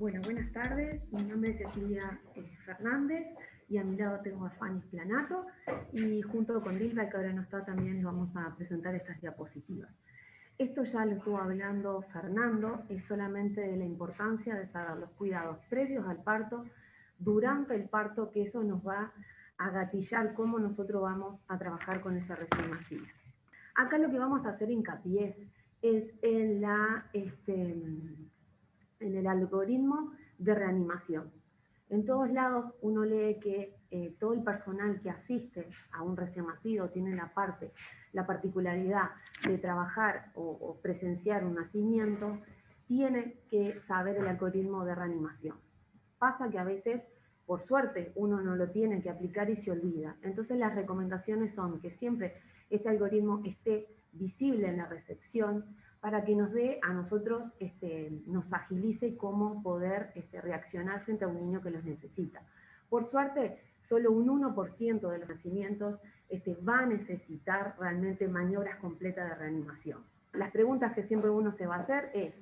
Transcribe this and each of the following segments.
Bueno, buenas tardes. Mi nombre es Cecilia Fernández y a mi lado tengo a Fanny Planato y junto con Dilba, que ahora no está, también vamos a presentar estas diapositivas. Esto ya lo estuvo hablando Fernando, es solamente de la importancia de saber los cuidados previos al parto, durante el parto, que eso nos va a gatillar cómo nosotros vamos a trabajar con ese recién nacido. Acá lo que vamos a hacer hincapié es en el algoritmo de reanimación. En todos lados uno lee que todo el personal que asiste a un recién nacido tiene la particularidad de trabajar o presenciar un nacimiento, tiene que saber el algoritmo de reanimación. Pasa que a veces, por suerte, uno no lo tiene que aplicar y se olvida. Entonces las recomendaciones son que siempre este algoritmo esté visible en la recepción, para que nos dé a nosotros, nos agilice cómo poder reaccionar frente a un niño que los necesita. Por suerte, solo un 1% de los nacimientos va a necesitar realmente maniobras completas de reanimación. Las preguntas que siempre uno se va a hacer es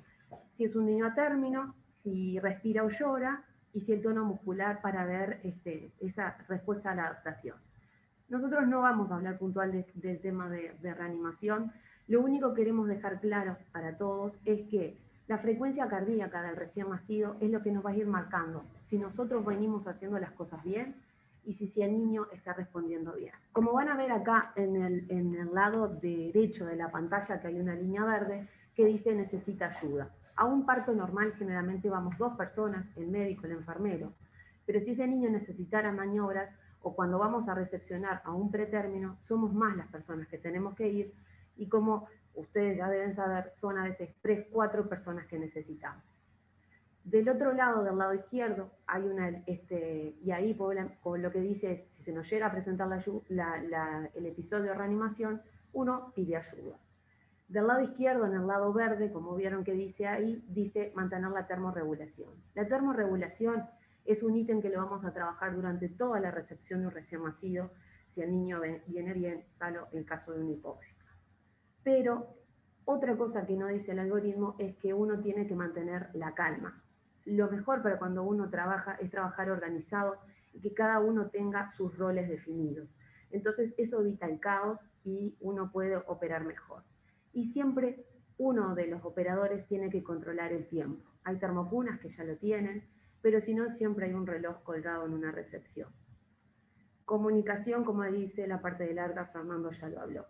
si es un niño a término, si respira o llora, y si el tono muscular para ver esa respuesta a la adaptación. Nosotros no vamos a hablar puntual del tema de reanimación. Lo único que queremos dejar claro para todos es que la frecuencia cardíaca del recién nacido es lo que nos va a ir marcando si nosotros venimos haciendo las cosas bien y si el niño está respondiendo bien. Como van a ver acá en el lado derecho de la pantalla, que hay una línea verde que dice necesita ayuda. A un parto normal generalmente vamos 2 personas, el médico, el enfermero, pero si ese niño necesitara maniobras, o cuando vamos a recepcionar a un pretérmino, somos más las personas que tenemos que ir, y como ustedes ya deben saber, son a veces 3, 4 personas que necesitamos. Del otro lado, del lado izquierdo, hay y ahí por lo que dice es, si se nos llega a presentar el episodio de reanimación, uno pide ayuda. Del lado izquierdo, en el lado verde, como vieron que dice ahí, dice mantener la termorregulación. La termorregulación es un ítem que lo vamos a trabajar durante toda la recepción de un recién nacido, si el niño viene bien, salvo en caso de una hipoxia. Pero otra cosa que no dice el algoritmo es que uno tiene que mantener la calma. Lo mejor para cuando uno trabaja es trabajar organizado y que cada uno tenga sus roles definidos. Entonces eso evita el caos y uno puede operar mejor. Y siempre uno de los operadores tiene que controlar el tiempo. Hay termocunas que ya lo tienen, pero si no, siempre hay un reloj colgado en una recepción. Comunicación, como dice la parte de larga, Fernando ya lo habló.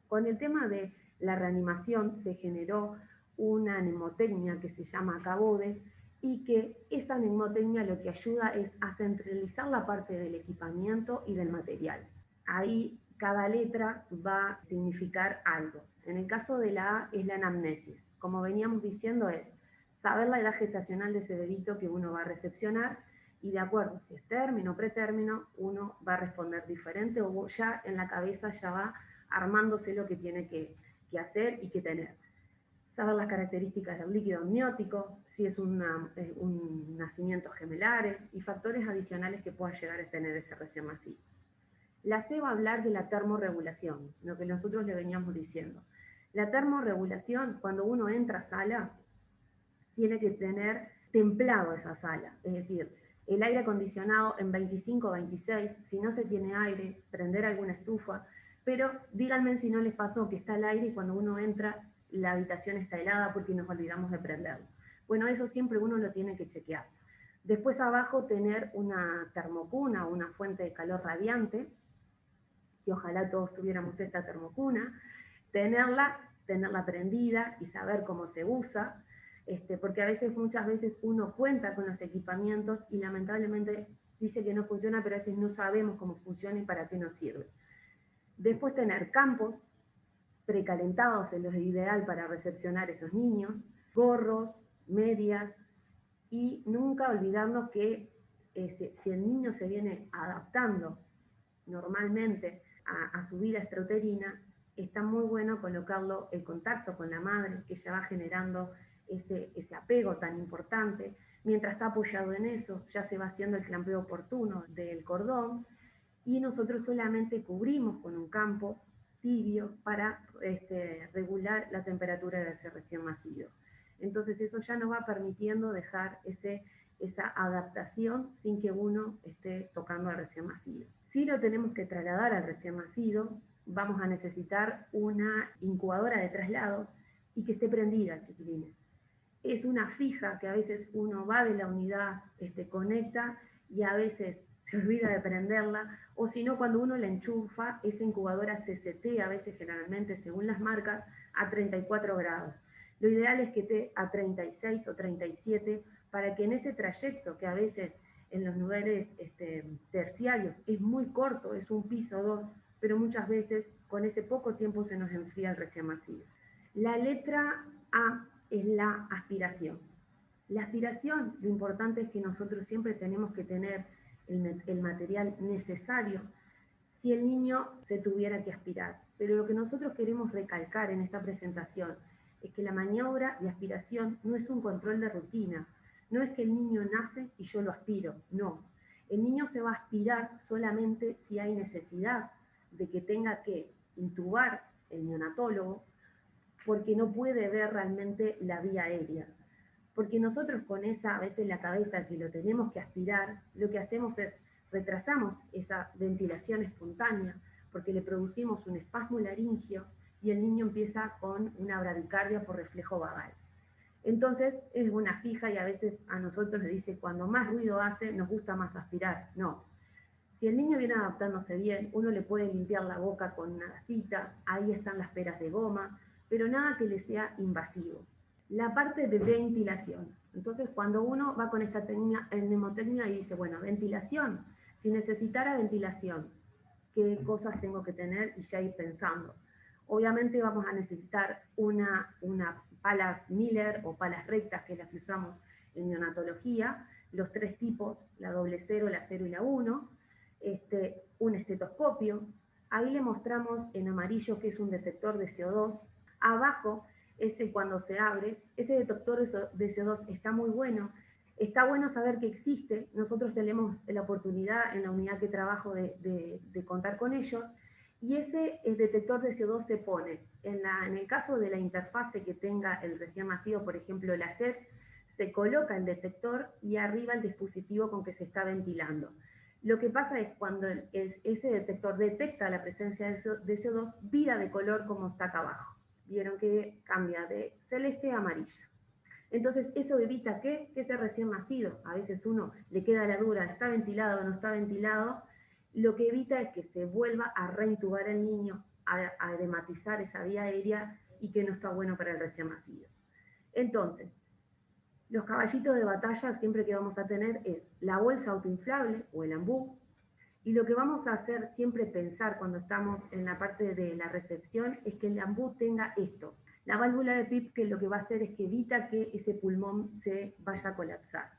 Con el tema de la reanimación se generó una mnemotecnia que se llama CABODE, y que esa mnemotecnia lo que ayuda es a centralizar la parte del equipamiento y del material. Ahí cada letra va a significar algo. En el caso de la A es la anamnesis. Como veníamos diciendo, es saber la edad gestacional de ese bebito que uno va a recepcionar, y de acuerdo si es término o pretérmino, uno va a responder diferente, o ya en la cabeza ya va armándose lo que tiene que hacer y que tener. Saber las características del líquido amniótico, si es un nacimiento gemelares y factores adicionales que pueda llegar a tener ese recién nacido. La C va a hablar de la termorregulación, lo que nosotros le veníamos diciendo. La termorregulación, cuando uno entra a sala, tiene que tener templado esa sala, es decir, el aire acondicionado en 25 o 26, si no se tiene aire, prender alguna estufa, pero díganme si no les pasó que está el aire y cuando uno entra la habitación está helada porque nos olvidamos de prenderlo. Bueno, eso siempre uno lo tiene que chequear. Después abajo tener una termocuna, una fuente de calor radiante, que ojalá todos tuviéramos esta termocuna, tenerla prendida y saber cómo se usa, porque muchas veces uno cuenta con los equipamientos y lamentablemente dice que no funciona, pero a veces no sabemos cómo funciona y para qué nos sirve. Después tener campos precalentados es lo ideal para recepcionar esos niños, gorros, medias, y nunca olvidarnos que si el niño se viene adaptando normalmente a su vida extrauterina, está muy bueno colocarlo el contacto con la madre, que ya va generando ese apego tan importante. Mientras está apoyado en eso, ya se va haciendo el clampeo oportuno del cordón, y nosotros solamente cubrimos con un campo tibio para regular la temperatura de ese recién nacido. Entonces eso ya nos va permitiendo dejar esa adaptación sin que uno esté tocando al recién nacido. Si lo tenemos que trasladar al recién nacido, vamos a necesitar una incubadora de traslado y que esté prendida, chiquilines. Es una fija que a veces uno va de la unidad, conecta y a veces se olvida de prenderla, o si no, cuando uno la enchufa, esa incubadora se setea, a veces generalmente según las marcas, a 34 grados. Lo ideal es que esté a 36 o 37 para que en ese trayecto, que a veces en los niveles terciarios es muy corto, es un piso o dos, pero muchas veces con ese poco tiempo se nos enfría el recién nacido. La letra A es la aspiración. La aspiración, lo importante es que nosotros siempre tenemos que tener el material necesario si el niño se tuviera que aspirar. Pero lo que nosotros queremos recalcar en esta presentación es que la maniobra de aspiración no es un control de rutina, no es que el niño nace y yo lo aspiro, no. El niño se va a aspirar solamente si hay necesidad de que tenga que intubar el neonatólogo, porque no puede ver realmente la vía aérea. Porque nosotros con esa, a veces la cabeza que lo tenemos que aspirar, lo que hacemos es retrasamos esa ventilación espontánea, porque le producimos un espasmo laringio y el niño empieza con una bradicardia por reflejo vagal. Entonces es una fija y a veces a nosotros le dice, cuando más ruido hace, nos gusta más aspirar. No. Si el niño viene adaptándose bien, uno le puede limpiar la boca con una gasita, ahí están las peras de goma, pero nada que le sea invasivo. La parte de ventilación. Entonces, cuando uno va con esta técnica en mnemotecnia y dice, bueno, ventilación, si necesitara ventilación, ¿qué cosas tengo que tener? Y ya ir pensando. Obviamente vamos a necesitar una palas Miller o palas rectas, que es la que usamos en neonatología, los tres tipos, la 00, la 0 y la 1, un estetoscopio. Ahí le mostramos en amarillo que es un detector de CO2. Abajo, ese cuando se abre, ese detector de CO2 está muy bueno. Está bueno saber que existe. Nosotros tenemos la oportunidad en la unidad que trabajo de contar con ellos. Y ese detector de CO2 se pone, en el caso de la interfase que tenga el recién nacido, por ejemplo, la SED, se coloca el detector y arriba el dispositivo con que se está ventilando. Lo que pasa es cuando ese detector detecta la presencia de CO2, vira de color como está acá abajo. Vieron que cambia de celeste a amarillo. Entonces eso evita que ese recién nacido, a veces uno le queda la duda, ¿está ventilado o no está ventilado? Lo que evita es que se vuelva a reintubar el niño, a edematizar esa vía aérea y que no está bueno para el recién nacido. Entonces, los caballitos de batalla siempre que vamos a tener es la bolsa autoinflable o el ambú, y lo que vamos a hacer siempre pensar cuando estamos en la parte de la recepción es que el ambú tenga esto. La válvula de PIP, que lo que va a hacer es que evita que ese pulmón se vaya a colapsar.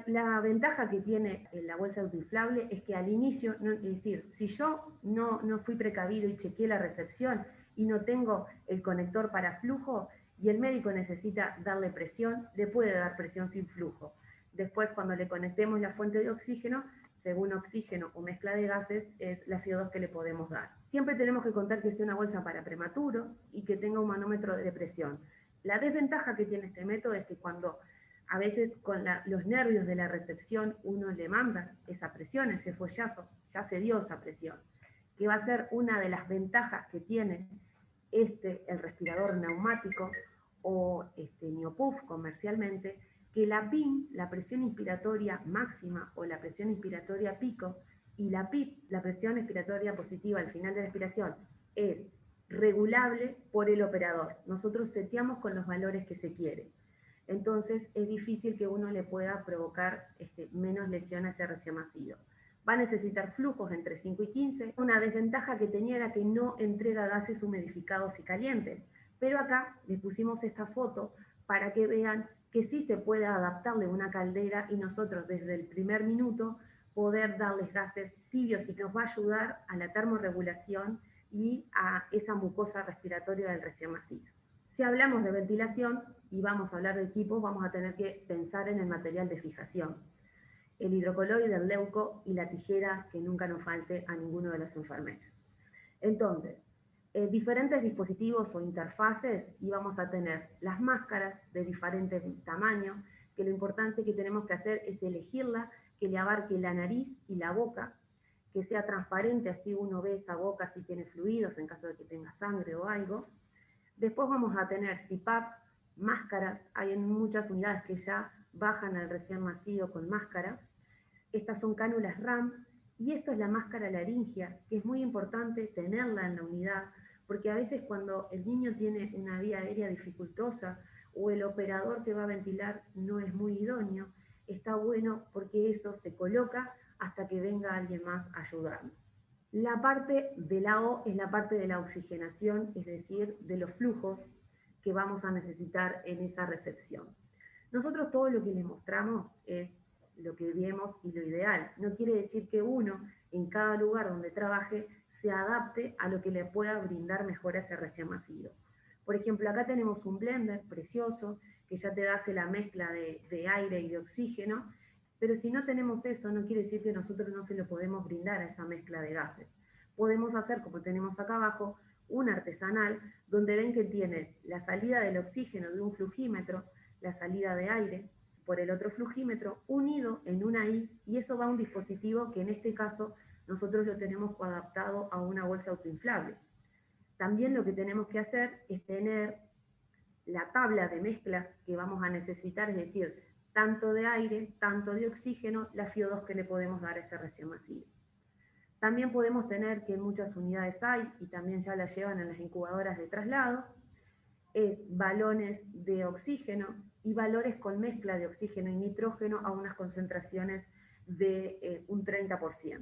La ventaja que tiene la bolsa autoinflable es que al inicio, es decir, si yo no fui precavido y chequeé la recepción y no tengo el conector para flujo y el médico necesita darle presión, le puede dar presión sin flujo. Después, cuando le conectemos la fuente de oxígeno, según oxígeno o mezcla de gases, es la FIO2 que le podemos dar. Siempre tenemos que contar que sea una bolsa para prematuro y que tenga un manómetro de presión. La desventaja que tiene este método es que cuando a veces con los nervios de la recepción uno le manda esa presión, ese follazo, ya se dio esa presión, que va a ser una de las ventajas que tiene el respirador neumático o Neopuf comercialmente, que la PIN, la presión inspiratoria máxima o la presión inspiratoria pico, y la PIP, la presión expiratoria positiva al final de la expiración, es regulable por el operador. Nosotros seteamos con los valores que se quiere. Entonces es difícil que uno le pueda provocar menos lesión a ese recién nacido. Va a necesitar flujos entre 5 y 15. Una desventaja que tenía era que no entrega gases humidificados y calientes. Pero acá les pusimos esta foto para que vean que sí se puede adaptarle una caldera y nosotros desde el primer minuto poder darles gases tibios y que nos va a ayudar a la termorregulación y a esa mucosa respiratoria del recién nacido. Si hablamos de ventilación y vamos a hablar de equipos, vamos a tener que pensar en el material de fijación. El hidrocoloide, el leuco y la tijera que nunca nos falte a ninguno de los enfermeros. Entonces, diferentes dispositivos o interfaces y vamos a tener las máscaras de diferentes tamaños, que lo importante que tenemos que hacer es elegirla, que le abarque la nariz y la boca, que sea transparente, así uno ve esa boca si tiene fluidos en caso de que tenga sangre o algo. Después vamos a tener CPAP, máscaras, hay en muchas unidades que ya bajan al recién nacido con máscara. Estas son cánulas RAM, y esto es la máscara laringia, que es muy importante tenerla en la unidad, porque a veces cuando el niño tiene una vía aérea dificultosa o el operador que va a ventilar no es muy idóneo, está bueno porque eso se coloca hasta que venga alguien más a ayudarnos. La parte de la O es la parte de la oxigenación, es decir, de los flujos que vamos a necesitar en esa recepción. Nosotros todo lo que les mostramos es lo que vemos y lo ideal. No quiere decir que uno en cada lugar donde trabaje se adapte a lo que le pueda brindar mejor a ese recién nacido. Por ejemplo, acá tenemos un blender precioso que ya te hace la mezcla de aire y de oxígeno, pero si no tenemos eso, no quiere decir que nosotros no se lo podemos brindar a esa mezcla de gases. Podemos hacer, como tenemos acá abajo, un artesanal, donde ven que tiene la salida del oxígeno de un flujímetro, la salida de aire por el otro flujímetro, unido en una I, y eso va a un dispositivo que en este caso nosotros lo tenemos adaptado a una bolsa autoinflable. También lo que tenemos que hacer es tener la tabla de mezclas que vamos a necesitar, es decir, tanto de aire, tanto de oxígeno, la FIO2 que le podemos dar a ese recién nacido. También podemos tener, que en muchas unidades hay, y también ya la llevan en las incubadoras de traslado, balones de oxígeno y valores con mezcla de oxígeno y nitrógeno a unas concentraciones de un 30%.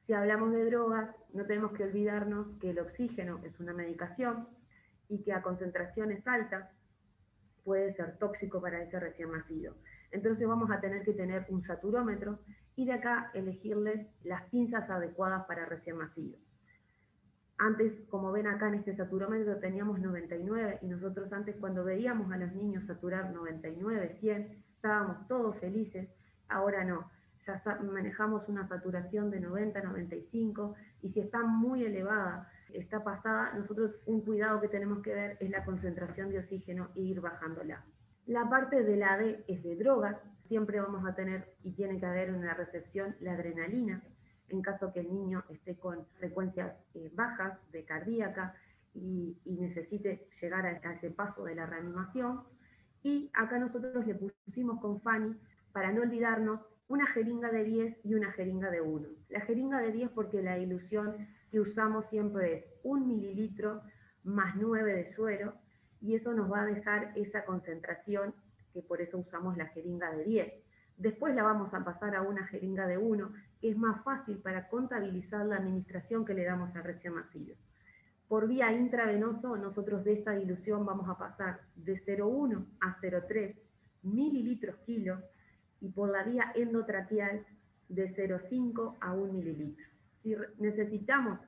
Si hablamos de drogas, no tenemos que olvidarnos que el oxígeno es una medicación y que a concentraciones altas puede ser tóxico para ese recién nacido. Entonces vamos a tener que tener un saturómetro y de acá elegirles las pinzas adecuadas para recién nacido. Antes, como ven acá en este saturómetro, teníamos 99 y nosotros antes cuando veíamos a los niños saturar 99, 100, estábamos todos felices. Ahora no, ya manejamos una saturación de 90, 95 y si está muy elevada, está pasada, nosotros un cuidado que tenemos que ver es la concentración de oxígeno e ir bajándola. La parte de la D es de drogas, siempre vamos a tener y tiene que haber en la recepción la adrenalina, en caso que el niño esté con frecuencias bajas de cardíaca y necesite llegar a ese paso de la reanimación. Y acá nosotros le pusimos con Fanny, para no olvidarnos, una jeringa de 10 y una jeringa de 1. La jeringa de 10 porque la ilusión que usamos siempre es 1 mililitro más 9 de suero, y eso nos va a dejar esa concentración, que por eso usamos la jeringa de 10. Después la vamos a pasar a una jeringa de 1, que es más fácil para contabilizar la administración que le damos al recién nacido. Por vía intravenoso, nosotros de esta dilución vamos a pasar de 0,1 a 0,3 mililitros kilo, y por la vía endotraqueal de 0,5 a 1 mililitro. Si necesitamos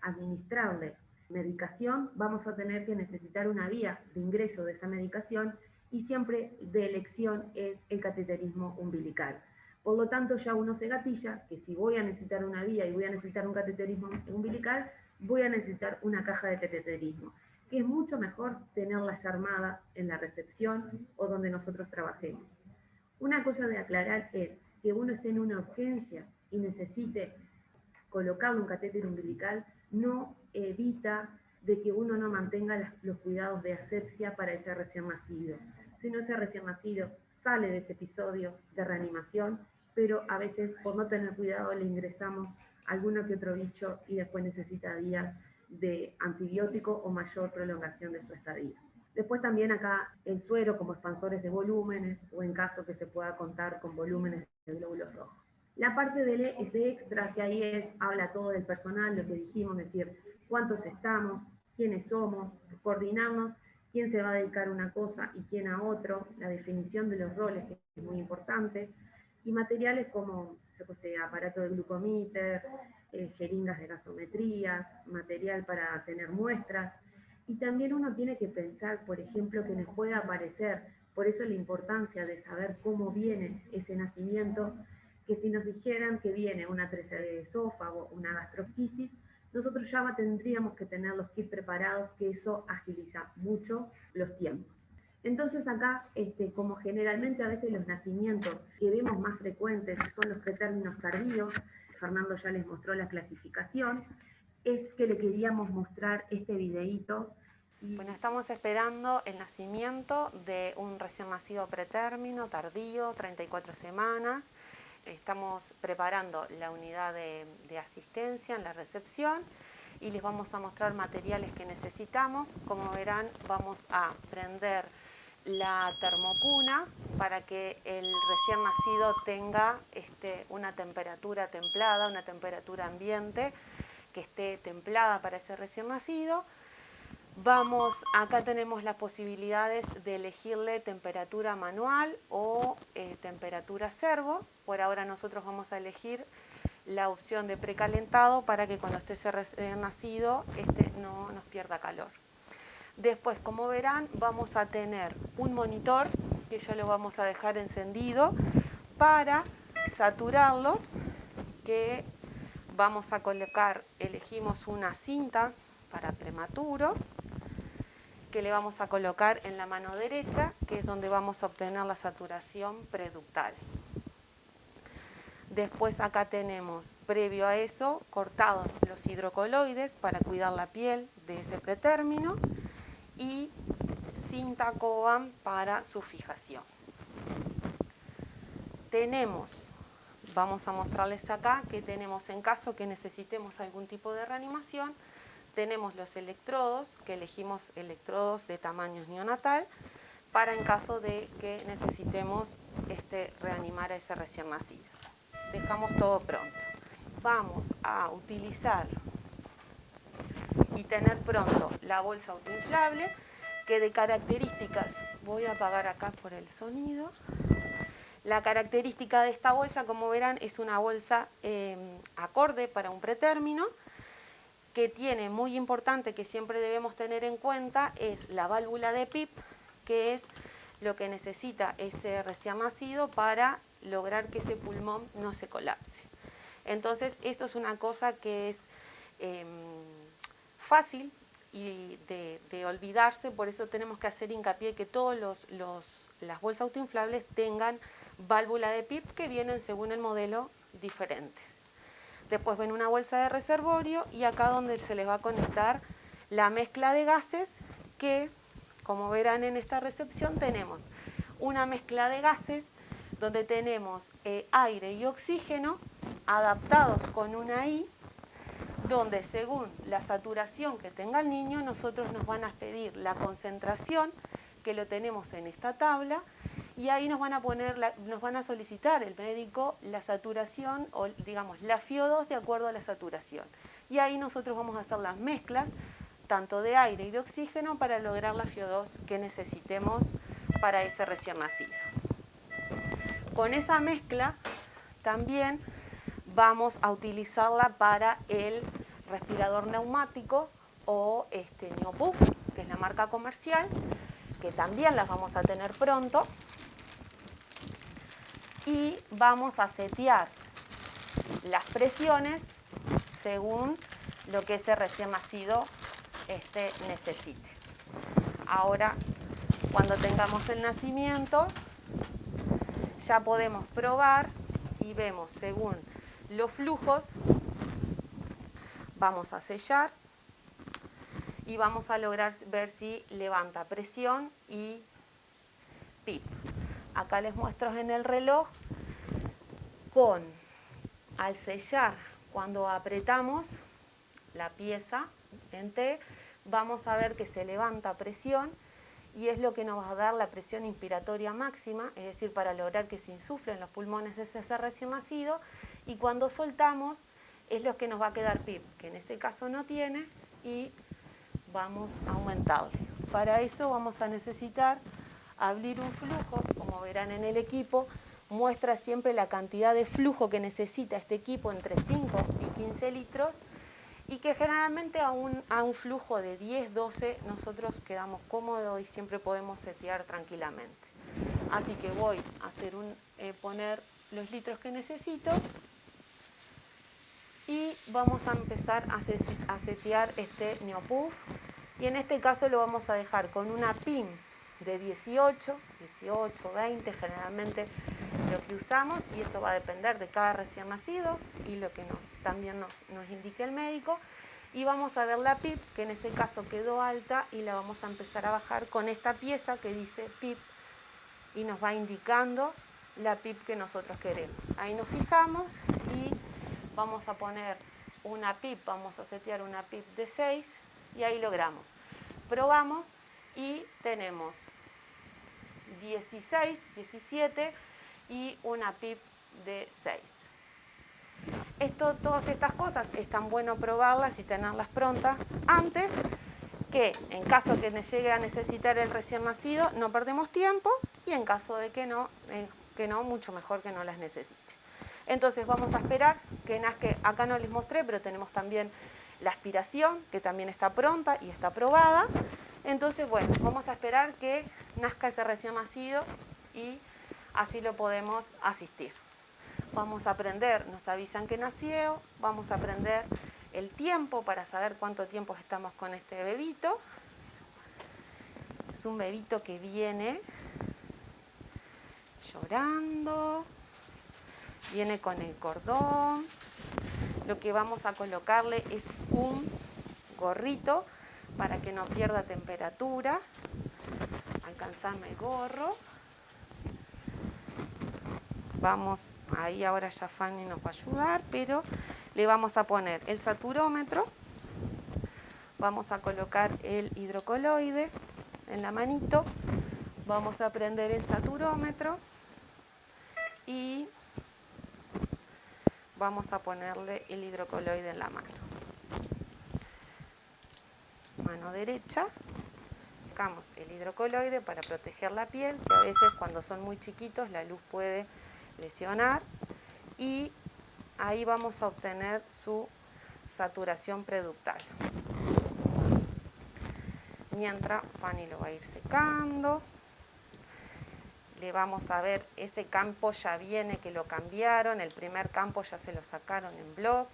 administrarle medicación, vamos a tener que necesitar una vía de ingreso de esa medicación, y siempre de elección es el cateterismo umbilical. Por lo tanto, ya uno se gatilla que si voy a necesitar una vía y voy a necesitar un cateterismo umbilical, voy a necesitar una caja de cateterismo, que es mucho mejor tenerla ya armada en la recepción o donde nosotros trabajemos. Una cosa de aclarar es que uno esté en una urgencia y necesite colocarle un catéter umbilical, no evita de que uno no mantenga los cuidados de asepsia para ese recién nacido. Si no, ese recién nacido sale de ese episodio de reanimación, pero a veces por no tener cuidado le ingresamos alguno que otro bicho y después necesita días de antibiótico o mayor prolongación de su estadía. Después también acá el suero como expansores de volúmenes, o en caso que se pueda contar con volúmenes de glóbulos rojos. La parte del E es de extra, que ahí habla todo del personal, lo que dijimos, es decir, cuántos estamos, quiénes somos, coordinarnos, quién se va a dedicar a una cosa y quién a otro, la definición de los roles, que es muy importante, y materiales como, yo sé, aparato de glucomíter, jeringas de gasometrías, material para tener muestras, y también uno tiene que pensar, por ejemplo, que les puede aparecer, por eso la importancia de saber cómo viene ese nacimiento, que si nos dijeran que viene una atresia de esófago, una gastrosquisis, nosotros ya tendríamos que tener los kits preparados, que eso agiliza mucho los tiempos. Entonces acá, como generalmente a veces los nacimientos que vemos más frecuentes son los pretérminos tardíos, Fernando ya les mostró la clasificación, es que le queríamos mostrar este videíto. Bueno, estamos esperando el nacimiento de un recién nacido pretérmino, tardío, 34 semanas. Estamos preparando la unidad de asistencia en la recepción y les vamos a mostrar materiales que necesitamos. Como verán, vamos a prender la termocuna para que el recién nacido tenga una temperatura templada, una temperatura ambiente que esté templada para ese recién nacido. Acá tenemos las posibilidades de elegirle temperatura manual o temperatura servo. Por ahora nosotros vamos a elegir la opción de precalentado para que cuando esté ese recién nacido no nos pierda calor. Después, como verán, vamos a tener un monitor que ya lo vamos a dejar encendido para saturarlo, que vamos a colocar, elegimos una cinta para prematuro, que le vamos a colocar en la mano derecha, que es donde vamos a obtener la saturación preductal. Después acá tenemos, previo a eso, cortados los hidrocoloides para cuidar la piel de ese pretérmino y cinta Cobham para su fijación. Vamos a mostrarles acá que tenemos, en caso que necesitemos algún tipo de reanimación, tenemos los electrodos, que elegimos electrodos de tamaño neonatal, para en caso de que necesitemos reanimar a ese recién nacido. Dejamos todo pronto. Vamos a utilizar y tener pronto la bolsa autoinflable, que de características, voy a apagar acá por el sonido. La característica de esta bolsa, como verán, es una bolsa acorde para un pretérmino, que tiene, muy importante, que siempre debemos tener en cuenta, es la válvula de PIP, que es lo que necesita ese recién nacido para lograr que ese pulmón no se colapse. Entonces, esto es una cosa que es fácil y de olvidarse, por eso tenemos que hacer hincapié que todas las bolsas autoinflables tengan válvula de PIP, que vienen según el modelo diferentes. Después ven una bolsa de reservorio y acá donde se les va a conectar la mezcla de gases, que como verán en esta recepción tenemos una mezcla de gases donde tenemos aire y oxígeno adaptados con una I, donde según la saturación que tenga el niño, nosotros nos van a pedir la concentración, que lo tenemos en esta tabla, y ahí nos van a solicitar el médico la saturación, o digamos la FiO2 de acuerdo a la saturación. Y ahí nosotros vamos a hacer las mezclas, tanto de aire y de oxígeno, para lograr la FiO2 que necesitemos para ese recién nacido. Con esa mezcla también vamos a utilizarla para el respirador neumático o Neopuff, que es la marca comercial, que también las vamos a tener pronto. Y vamos a setear las presiones según lo que ese recién nacido necesite. Ahora, cuando tengamos el nacimiento, ya podemos probar y vemos según los flujos, vamos a sellar y vamos a lograr ver si levanta presión y PIP. Acá les muestro en el reloj, al sellar, cuando apretamos la pieza en T, vamos a ver que se levanta presión y es lo que nos va a dar la presión inspiratoria máxima, es decir, para lograr que se insuflen los pulmones de ese recién nacido, y cuando soltamos es lo que nos va a quedar PIP, que en ese caso no tiene, y vamos a aumentarle. Para eso vamos a necesitar abrir un flujo, como verán en el equipo, muestra siempre la cantidad de flujo que necesita este equipo, entre 5 y 15 litros, y que generalmente a un flujo de 10, 12 nosotros quedamos cómodos y siempre podemos setear tranquilamente. Así que voy a poner los litros que necesito. y vamos a empezar a setear este neopuff. Y en este caso lo vamos a dejar con una PIM de 18, 20 generalmente lo que usamos, y eso va a depender de cada recién nacido y lo que también nos indique el médico. Y vamos a ver la PIP, que en ese caso quedó alta, y la vamos a empezar a bajar con esta pieza que dice PIP y nos va indicando la PIP que nosotros queremos. Ahí nos fijamos y vamos a poner una PIP, vamos a setear una PIP de 6 y ahí logramos. Probamos y tenemos 16, 17 y una PIP de 6. Todas estas cosas es tan bueno probarlas y tenerlas prontas antes, que en caso que llegue a necesitar el recién nacido no perdemos tiempo, y en caso de que no, mucho mejor que no las necesite. Entonces vamos a esperar que nazca. Acá no les mostré, pero tenemos también la aspiración, que también está pronta y está aprobada. Entonces, bueno, vamos a esperar que nazca ese recién nacido y así lo podemos asistir. Vamos a aprender, nos avisan que nació, vamos a aprender el tiempo para saber cuánto tiempo estamos con este bebito. Es un bebito que viene llorando, viene con el cordón. Lo que vamos a colocarle es un gorrito para que no pierda temperatura. Alcanzame el gorro. Vamos, ahí ahora ya Fanny nos va a ayudar, pero le vamos a poner el saturómetro. Vamos a colocar el hidrocoloide en la manito. Vamos a prender el saturómetro y vamos a ponerle el hidrocoloide en la mano. Mano derecha, colocamos el hidrocoloide para proteger la piel, que a veces cuando son muy chiquitos la luz puede lesionar, y ahí vamos a obtener su saturación preductal. Mientras Fanny lo va a ir secando, le vamos a ver, ese campo ya viene que lo cambiaron, el primer campo ya se lo sacaron en bloc,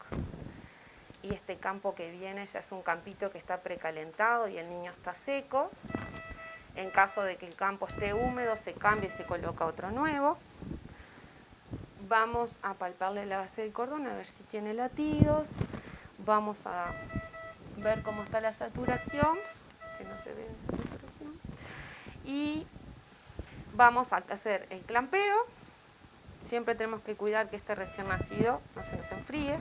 y este campo que viene ya es un campito que está precalentado y el niño está seco. En caso de que el campo esté húmedo, se cambia y se coloca otro nuevo. Vamos a palparle la base del cordón a ver si tiene latidos. Vamos a ver cómo está la saturación, que no se ve en esa saturación. Y vamos a hacer el clampeo. Siempre tenemos que cuidar que este recién nacido no se nos enfríe.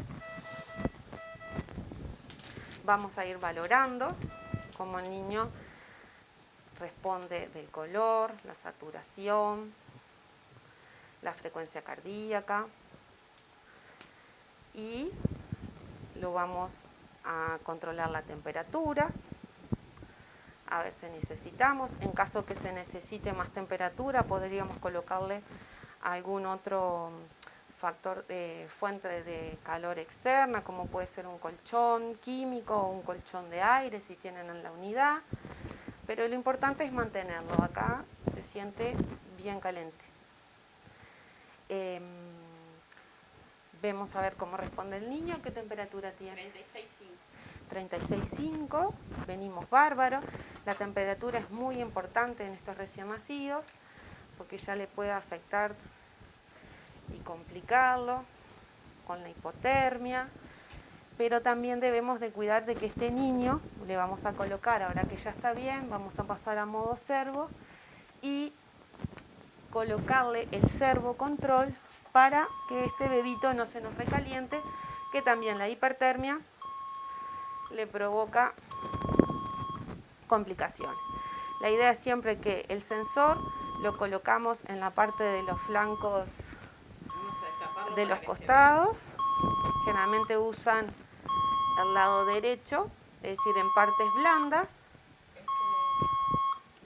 Vamos a ir valorando cómo el niño responde del color, la saturación, la frecuencia cardíaca, y lo vamos a controlar la temperatura, a ver si necesitamos. En caso que se necesite más temperatura, podríamos colocarle algún otro factor de fuente de calor externa, como puede ser un colchón químico o un colchón de aire si tienen en la unidad, pero lo importante es mantenerlo. Acá se siente bien caliente. Vemos a ver cómo responde el niño. ¿Qué temperatura tiene? 36,5. Venimos bárbaro. La temperatura es muy importante en estos recién nacidos porque ya le puede afectar y complicarlo con la hipotermia, pero también debemos de cuidar de que este niño le vamos a colocar, ahora que ya está bien, vamos a pasar a modo servo y colocarle el servo control para que este bebito no se nos recaliente, que también la hipertermia le provoca complicaciones. La idea es siempre que el sensor lo colocamos en la parte de los flancos de los costados. Generalmente usan el lado derecho, es decir, en partes blandas.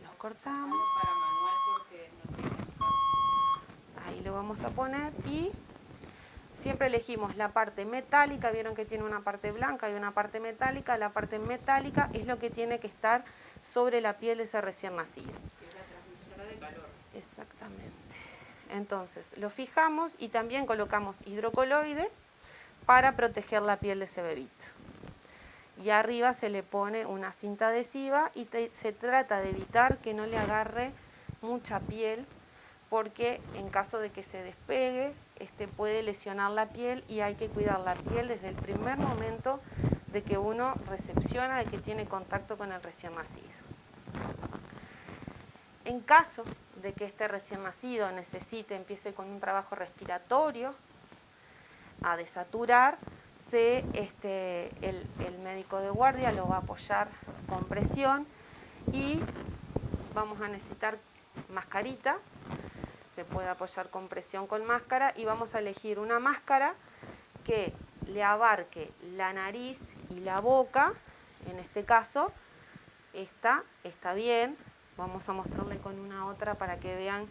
Lo cortamos. Ahí lo vamos a poner y siempre elegimos la parte metálica. Vieron que tiene una parte blanca y una parte metálica. La parte metálica es lo que tiene que estar sobre la piel de ese recién nacido. Es la transmisora de calor. Exactamente. Entonces lo fijamos y también colocamos hidrocoloide para proteger la piel de ese bebito. Y arriba se le pone una cinta adhesiva y se trata de evitar que no le agarre mucha piel, porque en caso de que se despegue, puede lesionar la piel y hay que cuidar la piel desde el primer momento de que uno recepciona, de que tiene contacto con el recién nacido. En caso de que este recién nacido empiece con un trabajo respiratorio a desaturar, el médico de guardia lo va a apoyar con presión y vamos a necesitar mascarita. Se puede apoyar con presión con máscara y vamos a elegir una máscara que le abarque la nariz y la boca. En este caso, esta está bien. Vamos a mostrarle con una otra para que vean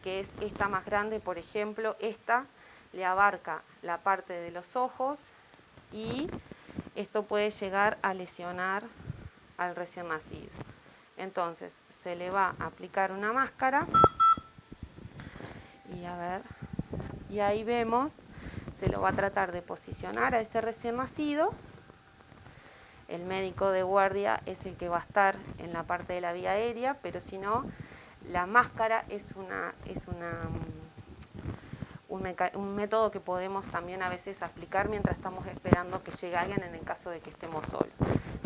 que es esta más grande. Por ejemplo, esta le abarca la parte de los ojos y esto puede llegar a lesionar al recién nacido. Entonces, se le va a aplicar una máscara. Y a ver, y ahí vemos, se lo va a tratar de posicionar a ese recién nacido. El médico de guardia es el que va a estar en la parte de la vía aérea, pero si no, la máscara es un método que podemos también a veces aplicar mientras estamos esperando que llegue alguien en el caso de que estemos solos.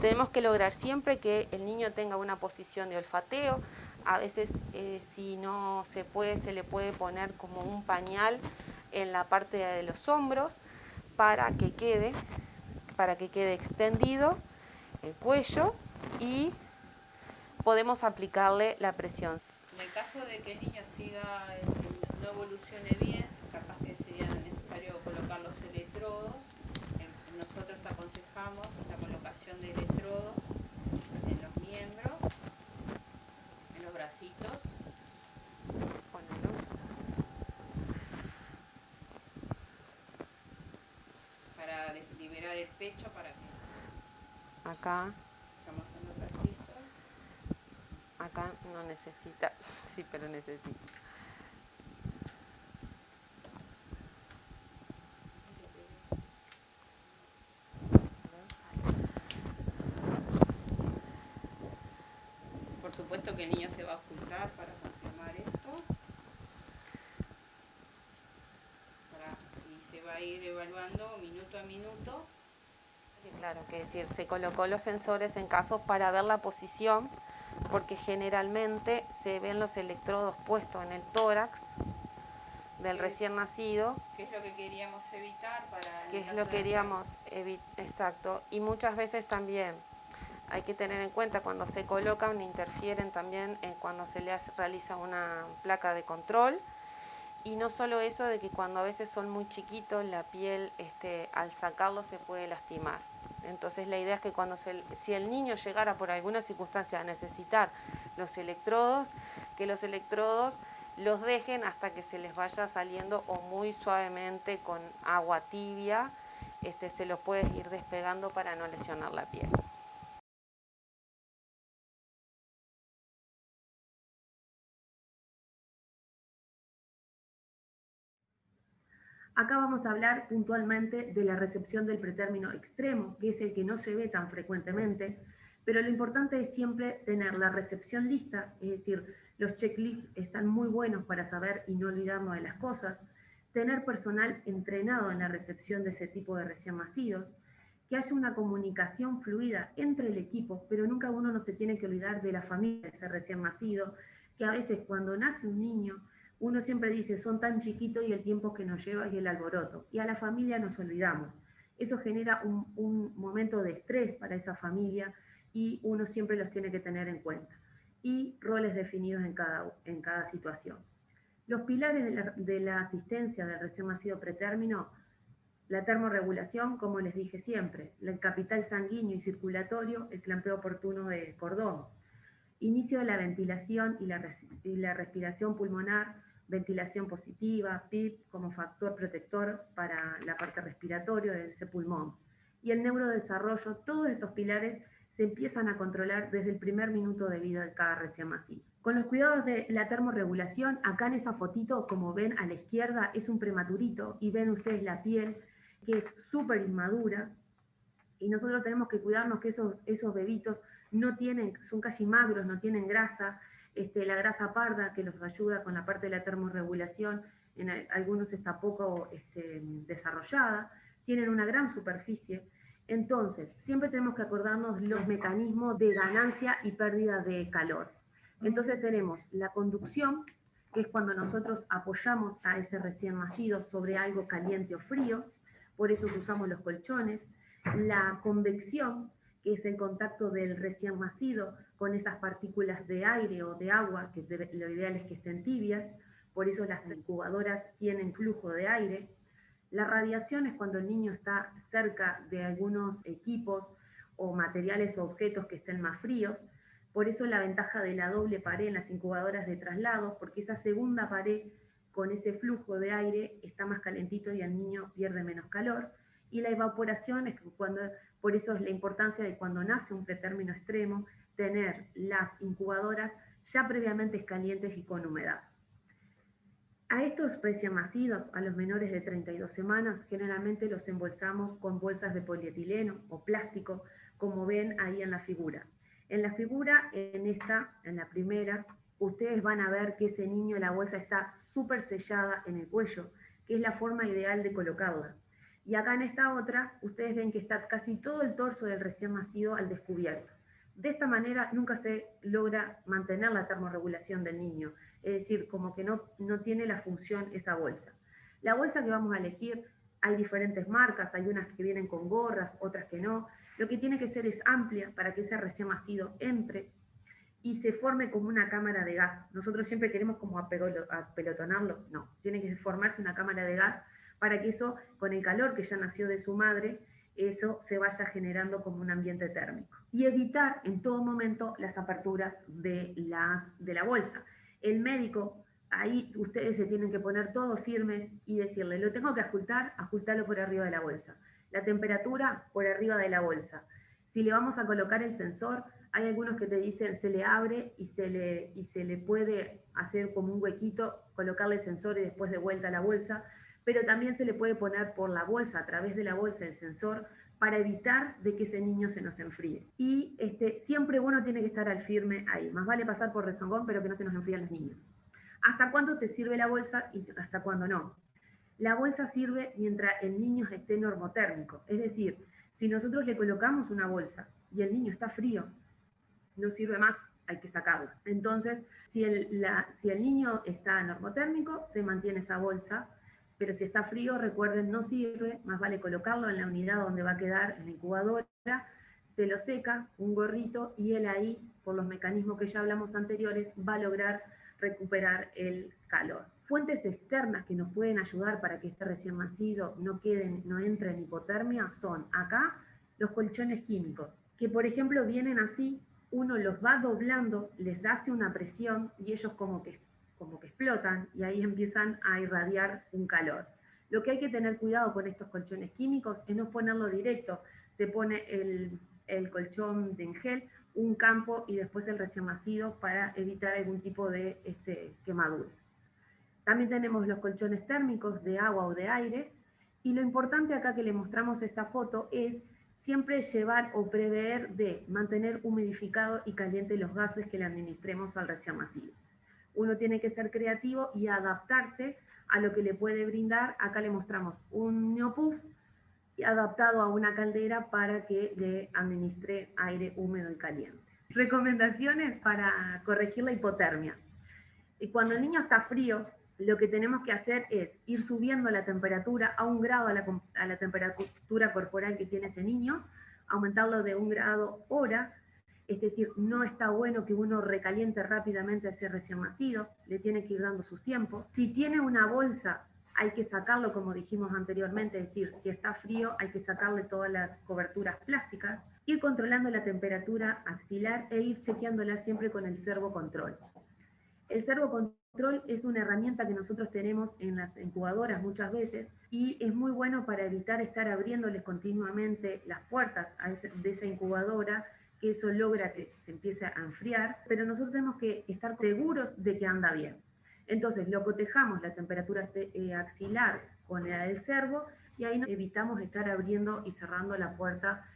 Tenemos que lograr siempre que el niño tenga una posición de olfateo. A veces si no se puede, se le puede poner como un pañal en la parte de los hombros para que quede extendido el cuello y podemos aplicarle la presión. En el caso de que el niño no evolucione bien, capaz que sería necesario colocar los electrodos. Nosotros aconsejamos la colocación de electrodos en los miembros, en los bracitos. Para liberar el pecho, para que... Acá. Estamos haciendo bracitos. Acá no necesita, sí, pero necesita. Por supuesto que el niño se va a ocultar para confirmar esto. Y se va a ir evaluando minuto a minuto. Claro, que decir, se colocó los sensores en casos para ver la posición, porque generalmente se ven los electrodos puestos en el tórax del recién nacido. ¿Qué es lo que queríamos evitar? Exacto. Y muchas veces también hay que tener en cuenta cuando se colocan, interfieren también cuando se le realiza una placa de control. Y no solo eso, de que cuando a veces son muy chiquitos, la piel al sacarlo se puede lastimar. Entonces la idea es que si el niño llegara por alguna circunstancia a necesitar los electrodos, que los electrodos los dejen hasta que se les vaya saliendo o muy suavemente con agua tibia, se los puede ir despegando para no lesionar la piel. Acá vamos a hablar puntualmente de la recepción del pretérmino extremo, que es el que no se ve tan frecuentemente, pero lo importante es siempre tener la recepción lista, es decir, los checklists están muy buenos para saber y no olvidarnos de las cosas, tener personal entrenado en la recepción de ese tipo de recién nacidos, que haya una comunicación fluida entre el equipo, pero nunca uno no se tiene que olvidar de la familia de ese recién nacido, que a veces cuando nace un niño, uno siempre dice, son tan chiquitos y el tiempo que nos lleva y el alboroto. Y a la familia nos olvidamos. Eso genera un momento de estrés para esa familia y uno siempre los tiene que tener en cuenta. Y roles definidos en cada situación. Los pilares de la asistencia del recién nacido pretérmino, la termorregulación, como les dije siempre, el capital sanguíneo y circulatorio, el clampeo oportuno del cordón, inicio de la ventilación y la respiración pulmonar, ventilación positiva, PIP como factor protector para la parte respiratoria de ese pulmón. Y el neurodesarrollo, todos estos pilares se empiezan a controlar desde el primer minuto de vida de cada recién nacido. Con los cuidados de la termorregulación, acá en esa fotito, como ven a la izquierda, es un prematurito y ven ustedes la piel que es súper inmadura, y nosotros tenemos que cuidarnos que esos bebitos son casi magros, no tienen grasa, la grasa parda que los ayuda con la parte de la termorregulación, en algunos está poco desarrollada, tienen una gran superficie. Entonces, siempre tenemos que acordarnos los mecanismos de ganancia y pérdida de calor. Entonces tenemos la conducción, que es cuando nosotros apoyamos a ese recién nacido sobre algo caliente o frío, por eso usamos los colchones. La convección, que es el contacto del recién nacido con esas partículas de aire o de agua, que lo ideal es que estén tibias, por eso las incubadoras tienen flujo de aire. La radiación es cuando el niño está cerca de algunos equipos o materiales o objetos que estén más fríos, por eso la ventaja de la doble pared en las incubadoras de traslados, porque esa segunda pared con ese flujo de aire está más calentito y el niño pierde menos calor. Y la evaporación es por eso es la importancia de cuando nace un pretérmino extremo, tener las incubadoras ya previamente calientes y con humedad. A estos recién nacidos, a los menores de 32 semanas, generalmente los embolsamos con bolsas de polietileno o plástico, como ven ahí en la figura. En la figura, en la primera, ustedes van a ver que ese niño, la bolsa está súper sellada en el cuello, que es la forma ideal de colocarla. Y acá en esta otra, ustedes ven que está casi todo el torso del recién nacido al descubierto. De esta manera nunca se logra mantener la termorregulación del niño, es decir, como que no tiene la función esa bolsa. La bolsa que vamos a elegir, hay diferentes marcas, hay unas que vienen con gorras, otras que no. Lo que tiene que ser es amplia para que ese recién nacido entre y se forme como una cámara de gas. Nosotros siempre queremos como apelotonarlo, no, tiene que formarse una cámara de gas para que eso, con el calor que ya nació de su madre, eso se vaya generando como un ambiente térmico. Y evitar en todo momento las aperturas de la bolsa. El médico, ahí ustedes se tienen que poner todos firmes y decirle, lo tengo que ajustar, ajustalo por arriba de la bolsa. La temperatura por arriba de la bolsa. Si le vamos a colocar el sensor, hay algunos que te dicen se le abre y se le puede hacer como un huequito, colocarle el sensor y después de vuelta a la bolsa, pero también se le puede poner por la bolsa, a través de la bolsa, el sensor, para evitar de que ese niño se nos enfríe. Y siempre uno tiene que estar al firme ahí. Más vale pasar por rezongón, pero que no se nos enfríen los niños. ¿Hasta cuándo te sirve la bolsa y hasta cuándo no? La bolsa sirve mientras el niño esté normotérmico. Es decir, si nosotros le colocamos una bolsa y el niño está frío, no sirve más, hay que sacarla. Entonces, si el niño está normotérmico, se mantiene esa bolsa, pero si está frío, recuerden, no sirve, más vale colocarlo en la unidad donde va a quedar en la incubadora, se lo seca, un gorrito, y él ahí, por los mecanismos que ya hablamos anteriores, va a lograr recuperar el calor. Fuentes externas que nos pueden ayudar para que este recién nacido no entre en hipotermia son acá los colchones químicos, que por ejemplo vienen así, uno los va doblando, les hace una presión y ellos como que explotan y ahí empiezan a irradiar un calor. Lo que hay que tener cuidado con estos colchones químicos es no ponerlo directo, se pone el colchón de gel, un campo y después el recién nacido para evitar algún tipo de quemadura. También tenemos los colchones térmicos de agua o de aire, y lo importante acá que le mostramos esta foto es siempre llevar o prever de mantener humidificado y caliente los gases que le administremos al recién nacido. Uno tiene que ser creativo y adaptarse a lo que le puede brindar. Acá le mostramos un neopuff adaptado a una caldera para que le administre aire húmedo y caliente. Recomendaciones para corregir la hipotermia. Y cuando el niño está frío, lo que tenemos que hacer es ir subiendo la temperatura a 1 grado a la temperatura corporal que tiene ese niño, aumentarlo de 1 grado hora, es decir, no está bueno que uno recaliente rápidamente a ese recién nacido, le tiene que ir dando sus tiempos. Si tiene una bolsa, hay que sacarlo, como dijimos anteriormente, es decir, si está frío, hay que sacarle todas las coberturas plásticas, ir controlando la temperatura axilar e ir chequeándola siempre con el servocontrol. El servocontrol es una herramienta que nosotros tenemos en las incubadoras muchas veces y es muy bueno para evitar estar abriéndoles continuamente las puertas de esa incubadora, que eso logra que se empiece a enfriar, pero nosotros tenemos que estar seguros de que anda bien. Entonces lo cotejamos la temperatura axilar con la del servo y ahí evitamos estar abriendo y cerrando la puerta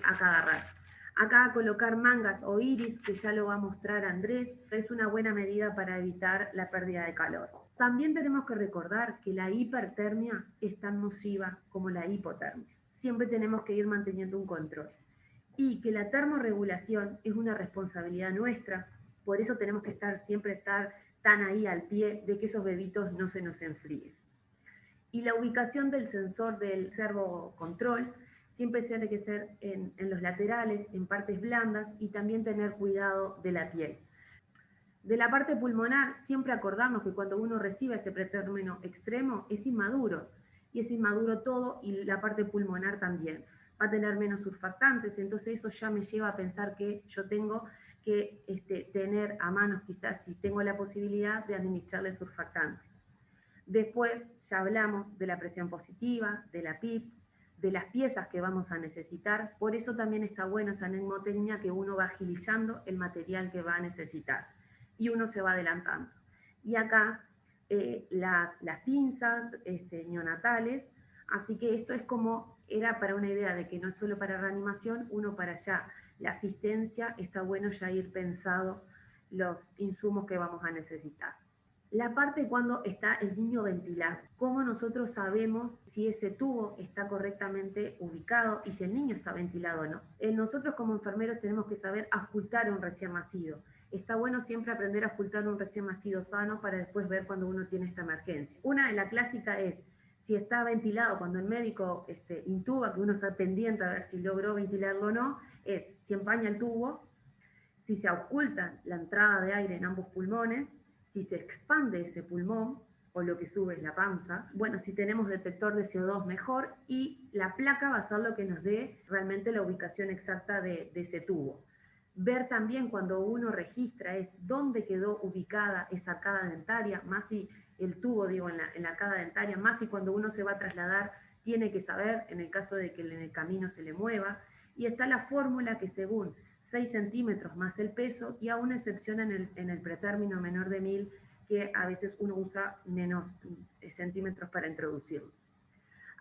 a cada rato. Acá colocar mangas o iris, que ya lo va a mostrar Andrés, es una buena medida para evitar la pérdida de calor. También tenemos que recordar que la hipertermia es tan nociva como la hipotermia. Siempre tenemos que ir manteniendo un control. Y que la termorregulación es una responsabilidad nuestra, por eso tenemos que siempre estar tan ahí al pie de que esos bebitos no se nos enfríen. Y la ubicación del sensor del servocontrol siempre tiene que ser en los laterales, en partes blandas, y también tener cuidado de la piel. De la parte pulmonar, siempre acordarnos que cuando uno recibe ese pretérmino extremo es inmaduro, y es inmaduro todo, y la parte pulmonar también. Va a tener menos surfactantes, entonces eso ya me lleva a pensar que yo tengo que tener a mano, quizás si tengo la posibilidad de administrarle surfactante. Después ya hablamos de la presión positiva, de la PIP, de las piezas que vamos a necesitar. Por eso también está bueno esa mnemotecnia, que uno va agilizando el material que va a necesitar y uno se va adelantando. Y acá las pinzas neonatales, así que esto es como, era para una idea de que no es solo para reanimación, uno para allá. La asistencia, está bueno ya ir pensado los insumos que vamos a necesitar. La parte cuando está el niño ventilado, cómo nosotros sabemos si ese tubo está correctamente ubicado y si el niño está ventilado o no. Nosotros como enfermeros tenemos que saber auscultar un recién nacido. Está bueno siempre aprender a auscultar un recién nacido sano para después ver cuando uno tiene esta emergencia. Una de la clásica es si está ventilado, cuando el médico intuba, que uno está pendiente a ver si logró ventilarlo o no, es si empaña el tubo, si se ausculta la entrada de aire en ambos pulmones, si se expande ese pulmón, o lo que sube es la panza. Bueno, si tenemos detector de CO2 mejor, y la placa va a ser lo que nos dé realmente la ubicación exacta de ese tubo. Ver también cuando uno registra es dónde quedó ubicada esa arcada dentaria, más si el tubo, digo, en la arcada dentaria, más si cuando uno se va a trasladar tiene que saber, en el caso de que en el camino se le mueva. Y está la fórmula que según 6 centímetros más el peso, y a una excepción en el pretérmino menor de 1000, que a veces uno usa menos centímetros para introducirlo.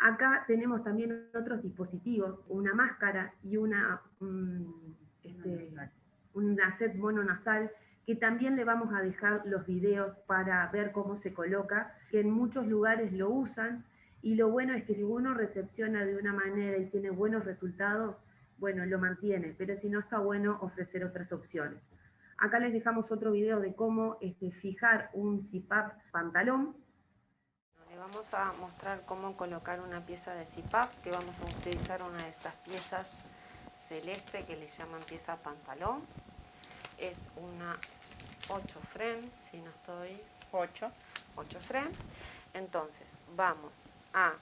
Acá tenemos también otros dispositivos, una máscara y un set mononasal, que también le vamos a dejar los videos para ver cómo se coloca, que en muchos lugares lo usan, y lo bueno es que si uno recepciona de una manera y tiene buenos resultados, bueno, lo mantiene, pero si no, está bueno ofrecer otras opciones. Acá les dejamos otro video de cómo fijar un CPAP pantalón. Le vamos a mostrar cómo colocar una pieza de CPAP, que vamos a utilizar una de estas piezas celeste que le llaman pieza pantalón. Es una 8 frame, si no estoy... 8 frame. Entonces, vamos a...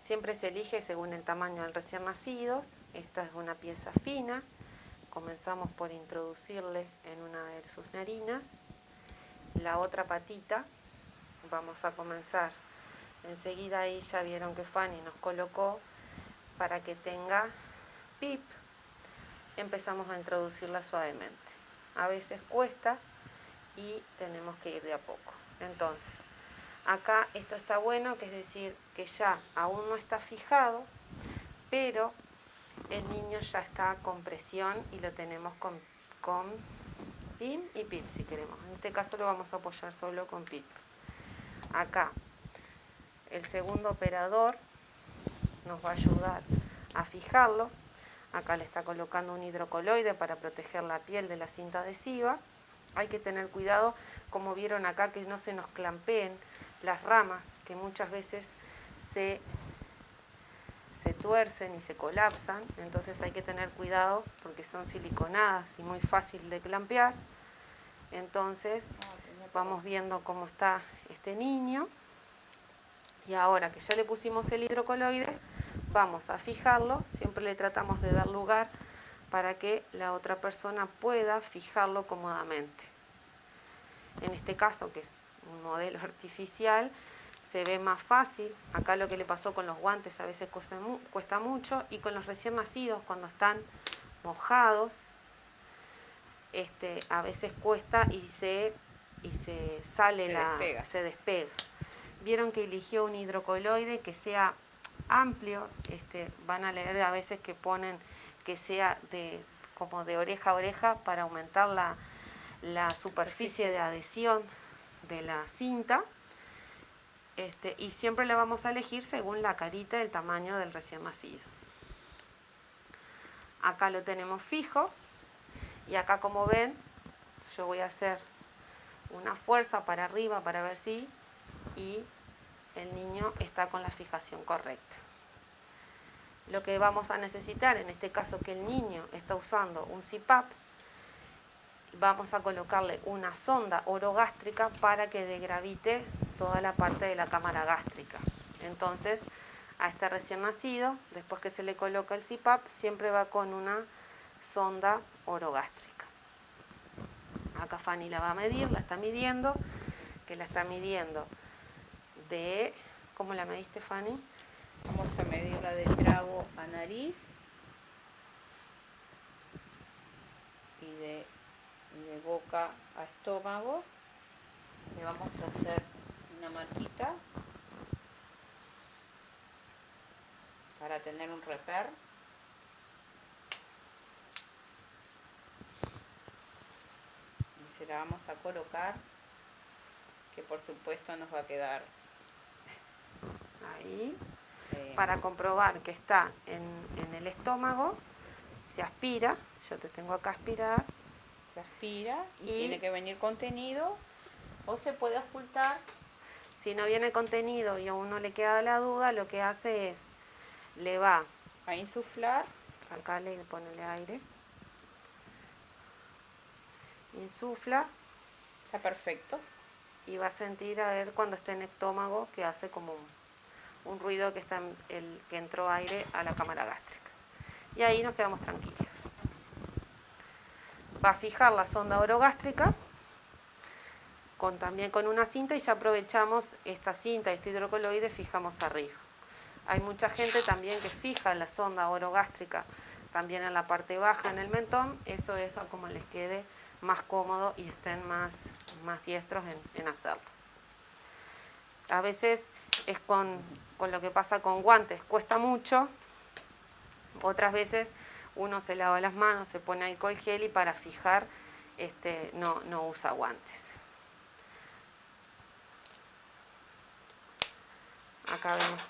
Siempre se elige según el tamaño del recién nacido. Esta es una pieza fina. Comenzamos por introducirle en una de sus narinas. La otra patita, vamos a comenzar. Enseguida ahí ya vieron que Fanny nos colocó para que tenga PIP. Empezamos a introducirla suavemente. A veces cuesta y tenemos que ir de a poco. Entonces, acá esto está bueno, que es decir, que ya aún no está fijado, pero el niño ya está con presión y lo tenemos con PIM y PIP si queremos. En este caso lo vamos a apoyar solo con PIP. Acá el segundo operador nos va a ayudar a fijarlo. Acá le está colocando un hidrocoloide para proteger la piel de la cinta adhesiva. Hay que tener cuidado, como vieron acá, que no se nos clampeen las ramas, que muchas veces se tuercen y se colapsan. Entonces hay que tener cuidado porque son siliconadas y muy fácil de clampear. Entonces vamos viendo cómo está este niño. Y ahora que ya le pusimos el hidrocoloide, vamos a fijarlo. Siempre le tratamos de dar lugar para que la otra persona pueda fijarlo cómodamente. En este caso, que es un modelo artificial, se ve más fácil. Acá lo que le pasó con los guantes a veces cuesta mucho, y con los recién nacidos cuando están mojados, a veces cuesta y se despega. Vieron que eligió un hidrocoloide que sea amplio. Van a leer a veces que ponen que sea como de oreja a oreja para aumentar la superficie de adhesión de la cinta. Y siempre la vamos a elegir según la carita y el tamaño del recién nacido. Acá lo tenemos fijo y acá, como ven, yo voy a hacer una fuerza para arriba para ver si el niño está con la fijación correcta. Lo que vamos a necesitar, en este caso que el niño está usando un CPAP, vamos a colocarle una sonda orogástrica para que degravite toda la parte de la cámara gástrica. Entonces, a este recién nacido, después que se le coloca el CPAP, siempre va con una sonda orogástrica. Acá Fanny la va a medir, la está midiendo, de... ¿Cómo la mediste, Fanny? Vamos a medirla de trago a nariz y de boca a estómago. Le vamos a hacer una marquita para tener un reper. Y se la vamos a colocar, que por supuesto nos va a quedar ahí. Para comprobar que está en el estómago, se aspira. Yo te tengo acá a aspirar. Se aspira y tiene que venir contenido, o se puede ocultar. Si no viene contenido y a uno le queda la duda, lo que hace es, le va a insuflar, sacarle y ponerle aire, insufla, está perfecto, y va a sentir, a ver, cuando esté en el estómago, que hace como un ruido que entró aire a la cámara gástrica. Y ahí nos quedamos tranquilos. Va a fijar la sonda orogástrica también con una cinta, y ya aprovechamos esta cinta, este hidrocoloide, fijamos arriba. Hay mucha gente también que fija la sonda orogástrica también en la parte baja, en el mentón. Eso es como les quede más cómodo y estén más diestros en hacerlo. A veces es con lo que pasa con guantes, cuesta mucho. Otras veces uno se lava las manos, se pone alcohol gel y para fijar no usa guantes. Acá vemos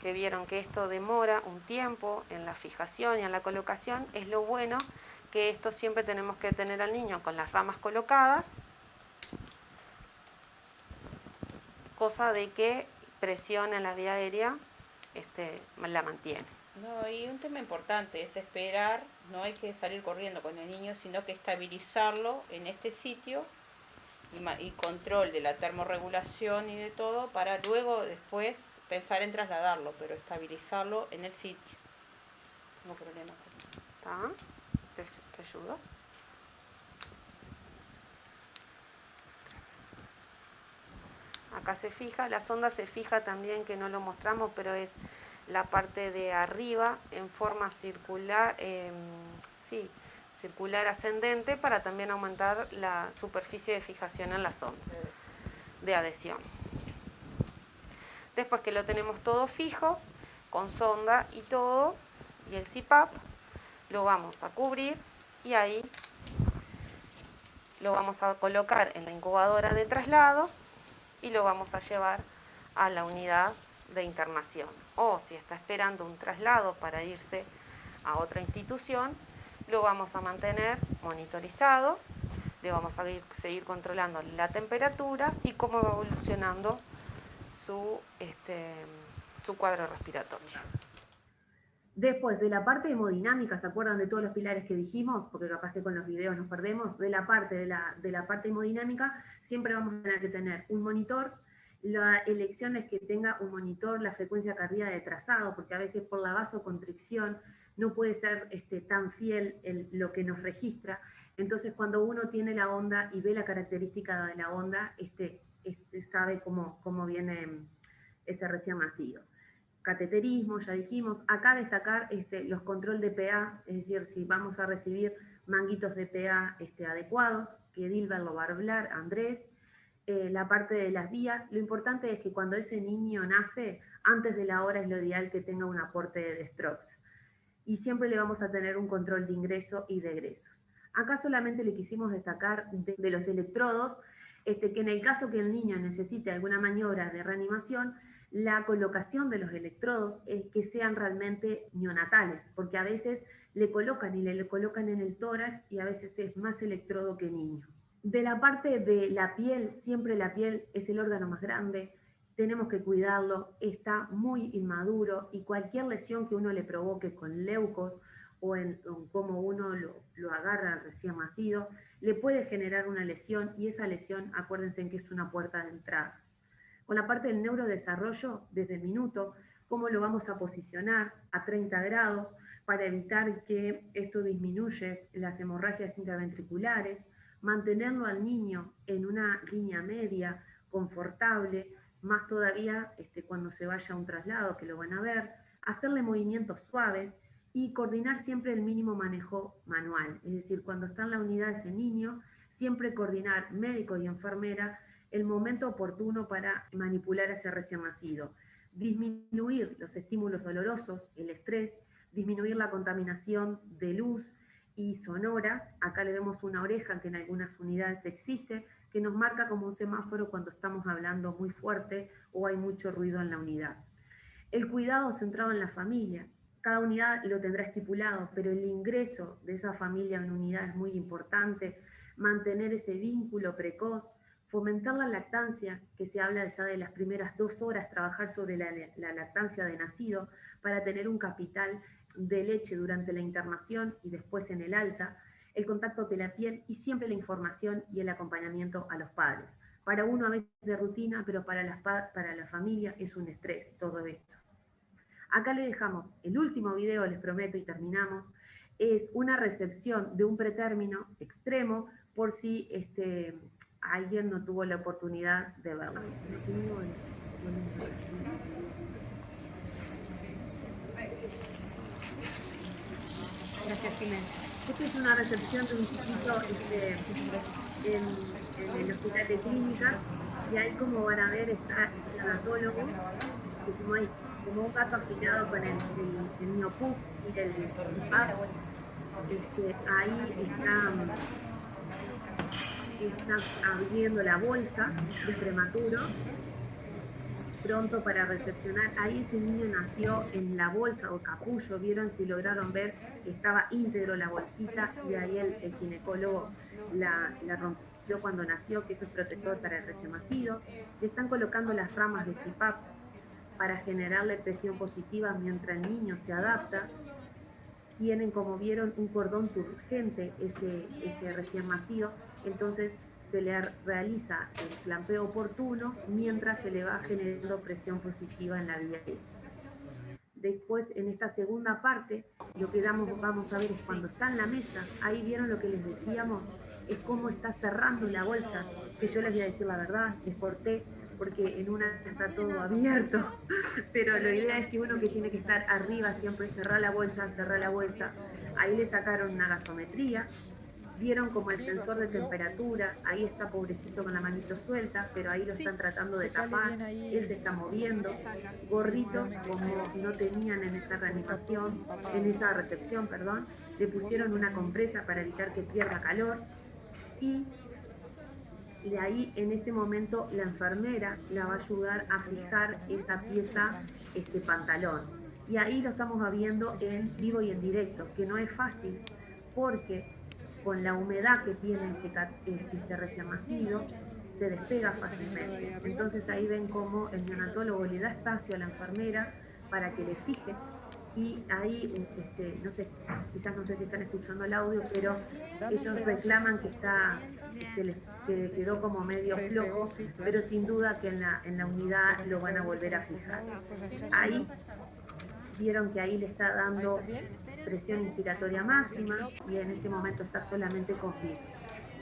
que vieron que esto demora un tiempo en la fijación y en la colocación. Es lo bueno que esto siempre tenemos que tener al niño con las ramas colocadas, cosa de que presión en la vía aérea la mantiene. No, y un tema importante es esperar, no hay que salir corriendo con el niño, sino que estabilizarlo en este sitio y control de la termorregulación y de todo, para luego después pensar en trasladarlo, pero estabilizarlo en el sitio. No problema. ¿Está? ¿Te ayudo? Acá se fija, la sonda se fija también, que no lo mostramos, pero es la parte de arriba en forma circular, circular ascendente, para también aumentar la superficie de fijación en la sonda de adhesión. Después que lo tenemos todo fijo, con sonda y todo, y el CPAP, lo vamos a cubrir y ahí lo vamos a colocar en la incubadora de traslado y lo vamos a llevar a la unidad de internación. O si está esperando un traslado para irse a otra institución, lo vamos a mantener monitorizado, le vamos a seguir controlando la temperatura y cómo va evolucionando su cuadro respiratorio. Después, de la parte hemodinámica, ¿se acuerdan de todos los pilares que dijimos? Porque capaz que con los videos nos perdemos. De la parte hemodinámica, siempre vamos a tener que tener un monitor. La elección es que tenga un monitor la frecuencia cardíaca de trazado, porque a veces por la vasoconstricción no puede ser tan fiel lo que nos registra. Entonces, cuando uno tiene la onda y ve la característica de la onda, sabe cómo viene ese recién nacido. Cateterismo, ya dijimos. Acá destacar los control de PA, es decir, si vamos a recibir manguitos de PA adecuados, que Dilber lo va a hablar, Andrés. la parte de las vías. Lo importante es que cuando ese niño nace, antes de la hora es lo ideal que tenga un aporte de Strox. Y siempre le vamos a tener un control de ingreso y de egreso. Acá solamente le quisimos destacar de los electrodos, que en el caso que el niño necesite alguna maniobra de reanimación, la colocación de los electrodos es que sean realmente neonatales, porque a veces le colocan en el tórax y a veces es más electrodo que niño. De la parte de la piel, siempre la piel es el órgano más grande, tenemos que cuidarlo, está muy inmaduro y cualquier lesión que uno le provoque con leucos o en cómo uno lo agarra recién nacido, le puede generar una lesión y esa lesión, acuérdense en que es una puerta de entrada. Con la parte del neurodesarrollo, desde el minuto, cómo lo vamos a posicionar a 30 grados para evitar que esto disminuye las hemorragias intraventriculares, mantenerlo al niño en una línea media, confortable, más todavía cuando se vaya a un traslado, que lo van a ver, hacerle movimientos suaves y coordinar siempre el mínimo manejo manual. Es decir, cuando está en la unidad ese niño, siempre coordinar médico y enfermera el momento oportuno para manipular a ese recién nacido. Disminuir los estímulos dolorosos, el estrés, disminuir la contaminación de luz y sonora. Acá le vemos una oreja que en algunas unidades existe, que nos marca como un semáforo cuando estamos hablando muy fuerte o hay mucho ruido en la unidad. El cuidado centrado en la familia. Cada unidad lo tendrá estipulado, pero el ingreso de esa familia en unidad es muy importante. Mantener ese vínculo precoz, fomentar la lactancia, que se habla ya de las primeras 2 horas, trabajar sobre la lactancia de nacido para tener un capital de leche durante la internación y después en el alta, el contacto piel-a-piel y siempre la información y el acompañamiento a los padres. Para uno a veces de rutina, pero para la familia es un estrés todo esto. Acá le dejamos el último video, les prometo, y terminamos. Es una recepción de un pretérmino extremo por si alguien no tuvo la oportunidad de verlo. Gracias, Jiménez. Esta es una recepción de un chiquito en el hospital de clínicas, y ahí, como van a ver, está el neonatólogo, que como un gato afilado con el neopus y el IPAP. Ahí está abriendo la bolsa de prematuro, pronto para recepcionar. Ahí ese niño nació en la bolsa o capullo, vieron, si lograron ver, estaba íntegro la bolsita, y ahí el ginecólogo la rompió cuando nació, que eso es protector para el recién nacido. Le están colocando las ramas de CPAP para generarle presión positiva mientras el niño se adapta. Tienen, como vieron, un cordón turgente ese recién nacido, entonces se le realiza el clampeo oportuno mientras se le va generando presión positiva en la vía aérea. Después, en esta segunda parte, lo que vamos a ver es cuando está en la mesa. Ahí vieron lo que les decíamos, es cómo está cerrando la bolsa, que yo les voy a decir la verdad, les corté porque en una está todo abierto, pero la idea es que uno que tiene que estar arriba siempre cerrar la bolsa. Ahí le sacaron una gasometría, vieron como el sensor de temperatura, ahí está pobrecito con la manito suelta, pero ahí lo están tratando de tapar, él se está moviendo, gorrito como no tenían en esa reanimación, en esa recepción, perdón, le pusieron una compresa para evitar que pierda calor, y de ahí en este momento la enfermera la va a ayudar a fijar esa pieza, pantalón. Y ahí lo estamos viendo en vivo y en directo, que no es fácil, porque con la humedad que tiene ese recién nacido, se despega fácilmente. Entonces ahí ven cómo el neonatólogo le da espacio a la enfermera para que le fije, y ahí, no sé, quizás no sé si están escuchando el audio, pero ellos reclaman que que quedó como medio flojo, pero sin duda que en la unidad lo van a volver a fijar. Ahí vieron que ahí le está dando presión inspiratoria máxima, y en ese momento está solamente con PIB.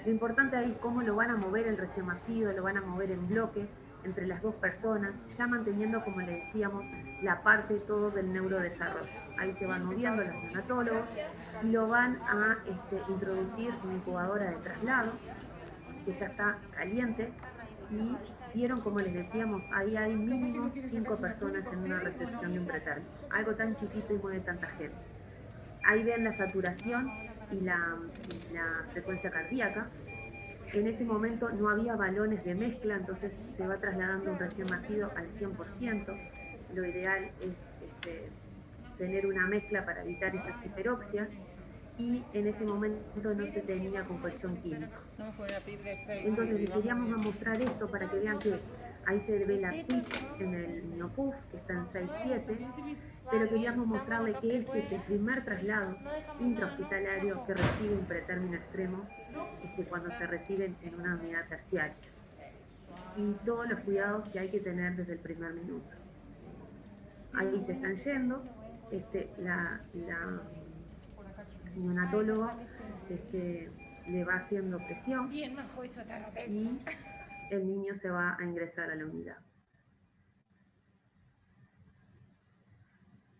Lo importante ahí es cómo lo van a mover el recién nacido, lo van a mover en bloque entre las 2 personas, ya manteniendo, como le decíamos, la parte todo del neurodesarrollo. Ahí se van moviendo los neonatólogos y lo van a introducir en incubadora de traslado. que ya está caliente, y vieron, como les decíamos, ahí hay mínimo 5 personas en una recepción de un pretérmino. Algo tan chiquito y mueve tanta gente. Ahí ven la saturación y la frecuencia cardíaca. En ese momento no había balones de mezcla, entonces se va trasladando un recién nacido al 100%. Lo ideal es tener una mezcla para evitar esas hiperoxias, y en ese momento no se tenía con colchón químico. Entonces les queríamos mostrar esto para que vean que ahí se ve la PIC en el NIOPUF, que está en 6-7, pero queríamos mostrarle que este es el primer traslado intrahospitalario que recibe un pretérmino extremo cuando se reciben en una unidad terciaria, y todos los cuidados que hay que tener desde el primer minuto. Ahí se están yendo, la neonatóloga le va haciendo presión y el niño se va a ingresar a la unidad.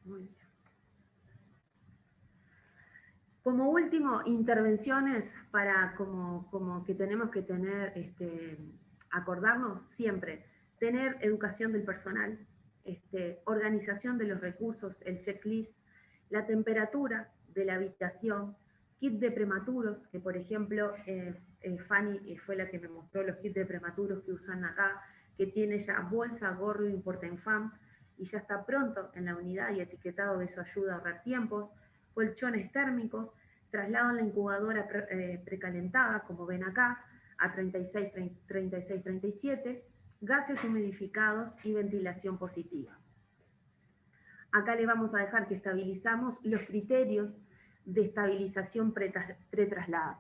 Muy bien. Como último, intervenciones para como que tenemos que tener, acordarnos siempre, tener educación del personal, organización de los recursos, el checklist, la temperatura de la habitación, kit de prematuros, que por ejemplo Fanny fue la que me mostró los kits de prematuros que usan acá, que tiene ya bolsa, gorro y portainfam, y ya está pronto en la unidad y etiquetado, de eso ayuda a ahorrar tiempos, colchones térmicos, traslado en la incubadora precalentada, como ven acá, a 36, 36, 37, gases humidificados y ventilación positiva. Acá le vamos a dejar que estabilizamos los criterios de estabilización pretraslado.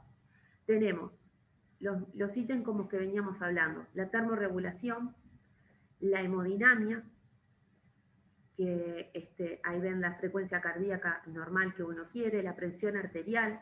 Tenemos los ítems como que veníamos hablando: la termorregulación, la hemodinamia, que ahí ven la frecuencia cardíaca normal que uno quiere, la presión arterial,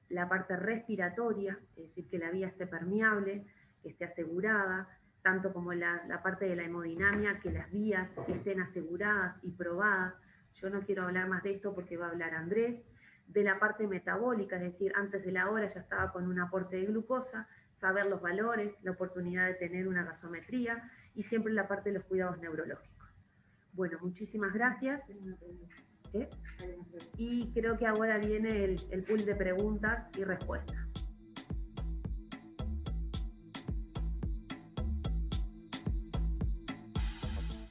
la parte respiratoria, es decir, que la vía esté permeable, esté asegurada, tanto como la parte de la hemodinamia, que las vías estén aseguradas y probadas. Yo no quiero hablar más de esto porque va a hablar Andrés. De la parte metabólica, es decir, antes de la hora ya estaba con un aporte de glucosa, saber los valores, la oportunidad de tener una gasometría, y siempre la parte de los cuidados neurológicos. Bueno, muchísimas gracias. Y creo que ahora viene el pool de preguntas y respuestas.